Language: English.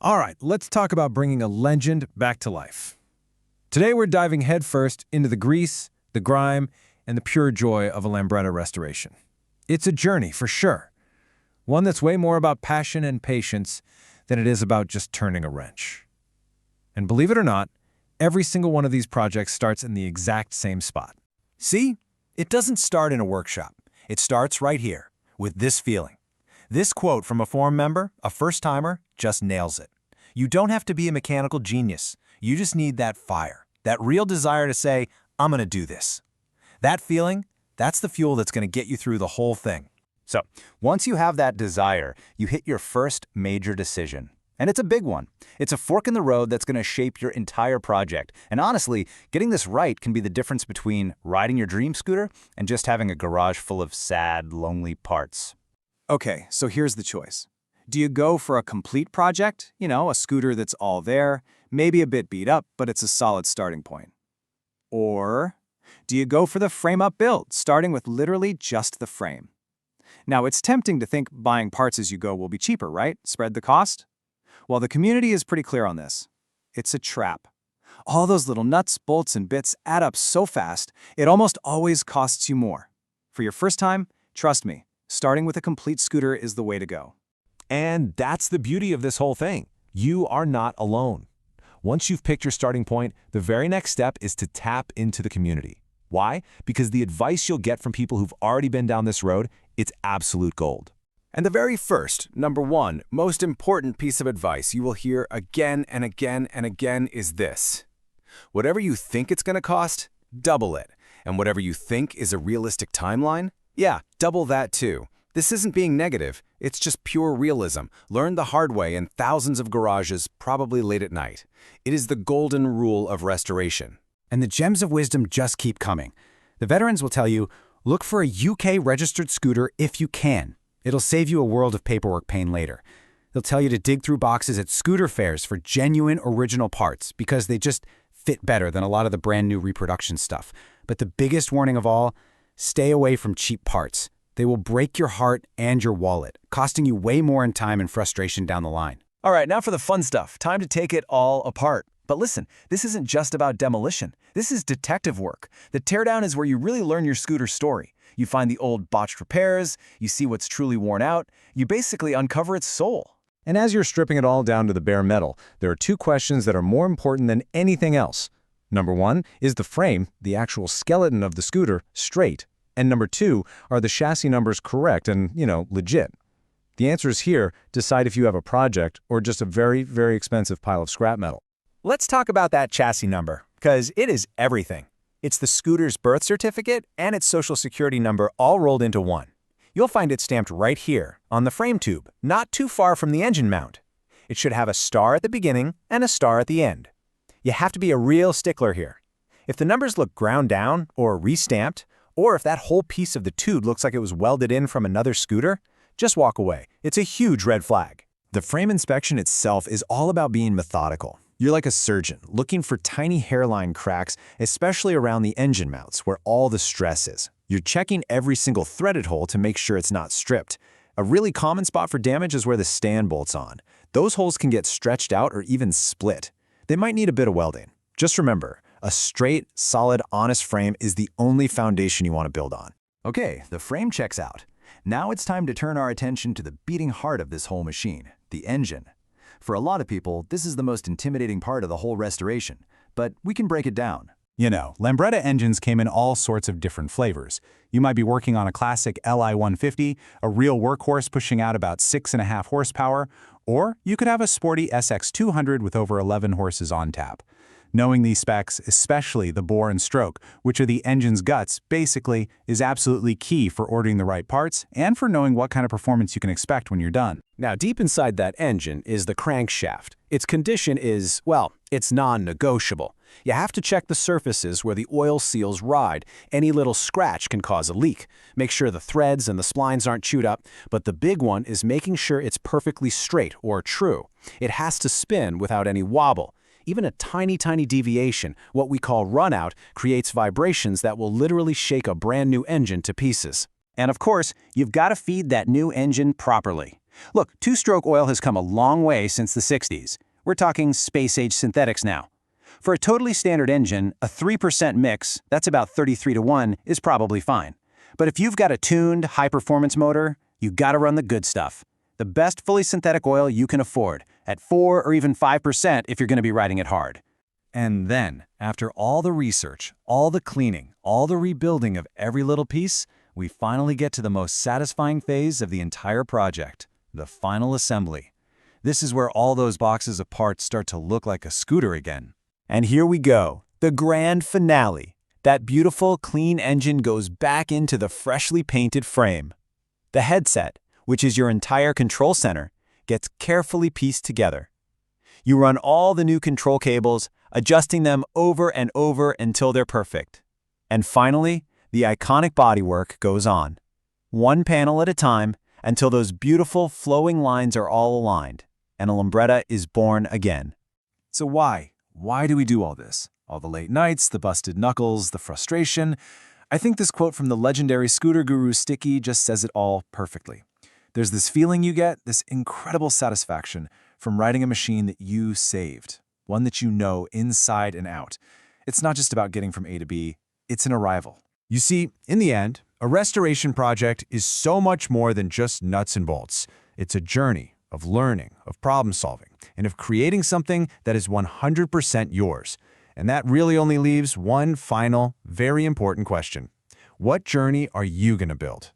All right, let's talk about bringing a legend back to life. Today we're diving headfirst into the grease, the grime, and the pure joy of a Lambretta restoration. It's a journey, for sure. One that's way more about passion and patience than it is about just turning a wrench. And believe it or not, every single one of these projects starts in the exact same spot. See? It doesn't start in a workshop. It starts right here, with this feeling. This quote from a forum member, a first-timer, just nails it. You don't have to be a mechanical genius. You just need that fire, that real desire to say, I'm going to do this. That feeling, that's the fuel that's going to get you through the whole thing. So, once you have that desire, you hit your first major decision. And it's a big one. It's a fork in the road that's going to shape your entire project. And honestly, getting this right can be the difference between riding your dream scooter and just having a garage full of sad, lonely parts. Okay, so here's the choice. Do you go for a complete project? You know, a scooter that's all there, maybe a bit beat up, but it's a solid starting point. Or do you go for the frame-up build, starting with literally just the frame? Now, it's tempting to think buying parts as you go will be cheaper, right? Spread the cost? Well, the community is pretty clear on this. It's a trap. All those little nuts, bolts, and bits add up so fast, it almost always costs you more. For your first time, trust me, starting with a complete scooter is the way to go. And that's the beauty of this whole thing. You are not alone. Once you've picked your starting point, the very next step is to tap into the community. Why? Because the advice you'll get from people who've already been down this road, it's absolute gold. And the very first, number one, most important piece of advice you will hear again and again and again is this. Whatever you think it's going to cost, double it. And whatever you think is a realistic timeline, yeah, double that too. This isn't being negative, it's just pure realism, learned the hard way in thousands of garages, probably late at night. It is the golden rule of restoration. And the gems of wisdom just keep coming. The veterans will tell you, look for a UK-registered scooter if you can. It'll save you a world of paperwork pain later. They'll tell you to dig through boxes at scooter fairs for genuine original parts because they just fit better than a lot of the brand new reproduction stuff. But the biggest warning of all, stay away from cheap parts. They will break your heart and your wallet, costing you way more in time and frustration down the line. All right, now for the fun stuff. Time to take it all apart. But listen, this isn't just about demolition. This is detective work. The teardown is where you really learn your scooter story. You find the old botched repairs, you see what's truly worn out, you basically uncover its soul. And as you're stripping it all down to the bare metal, there are two questions that are more important than anything else. Number one, is the frame, the actual skeleton of the scooter, straight? And number two, are the chassis numbers correct and, legit? The answer is here. Decide if you have a project or just a very, very expensive pile of scrap metal. Let's talk about that chassis number, because it is everything. It's the scooter's birth certificate and its social security number all rolled into one. You'll find it stamped right here, on the frame tube, not too far from the engine mount. It should have a star at the beginning and a star at the end. You have to be a real stickler here. If the numbers look ground down or restamped, or if that whole piece of the tube looks like it was welded in from another scooter, just walk away. It's a huge red flag. The frame inspection itself is all about being methodical. You're like a surgeon, looking for tiny hairline cracks, especially around the engine mounts, where all the stress is. You're checking every single threaded hole to make sure it's not stripped. A really common spot for damage is where the stand bolt's on. Those holes can get stretched out or even split. They might need a bit of welding. Just remember, a straight, solid, honest frame is the only foundation you want to build on. Okay, the frame checks out. Now it's time to turn our attention to the beating heart of this whole machine, the engine. For a lot of people, this is the most intimidating part of the whole restoration, but we can break it down. You know, Lambretta engines came in all sorts of different flavors. You might be working on a classic LI 150, a real workhorse pushing out about 6.5 horsepower, or you could have a sporty SX 200 with over 11 horses on tap. Knowing these specs, especially the bore and stroke, which are the engine's guts, basically, is absolutely key for ordering the right parts and for knowing what kind of performance you can expect when you're done. Now, deep inside that engine is the crankshaft. Its condition is, well, it's non-negotiable. You have to check the surfaces where the oil seals ride. Any little scratch can cause a leak. Make sure the threads and the splines aren't chewed up, but the big one is making sure it's perfectly straight or true. It has to spin without any wobble. Even a tiny, tiny deviation, what we call runout, creates vibrations that will literally shake a brand new engine to pieces. And of course, you've got to feed that new engine properly. Look, two-stroke oil has come a long way since the 60s. We're talking space-age synthetics now. For a totally standard engine, a 3% mix, that's about 33-to-1, is probably fine. But if you've got a tuned, high-performance motor, you gotta run the good stuff. The best fully synthetic oil you can afford, at 4 or even 5% if you're gonna be riding it hard. And then, after all the research, all the cleaning, all the rebuilding of every little piece, we finally get to the most satisfying phase of the entire project, the final assembly. This is where all those boxes of parts start to look like a scooter again. And here we go, the grand finale. That beautiful, clean engine goes back into the freshly painted frame. The headset, which is your entire control center, gets carefully pieced together. You run all the new control cables, adjusting them over and over until they're perfect. And finally, the iconic bodywork goes on, one panel at a time, until those beautiful flowing lines are all aligned, and a Lambretta is born again. So why? Why do we do all this? All the late nights, the busted knuckles, the frustration. I think this quote from the legendary scooter guru Sticky just says it all perfectly. There's this feeling you get, this incredible satisfaction from riding a machine that you saved, one that you know inside and out. It's not just about getting from A to B, it's an arrival. You see, in the end, a restoration project is so much more than just nuts and bolts. It's a journey of learning, of problem solving, and of creating something that is 100% yours. And that really only leaves one final, very important question. What journey are you going to build?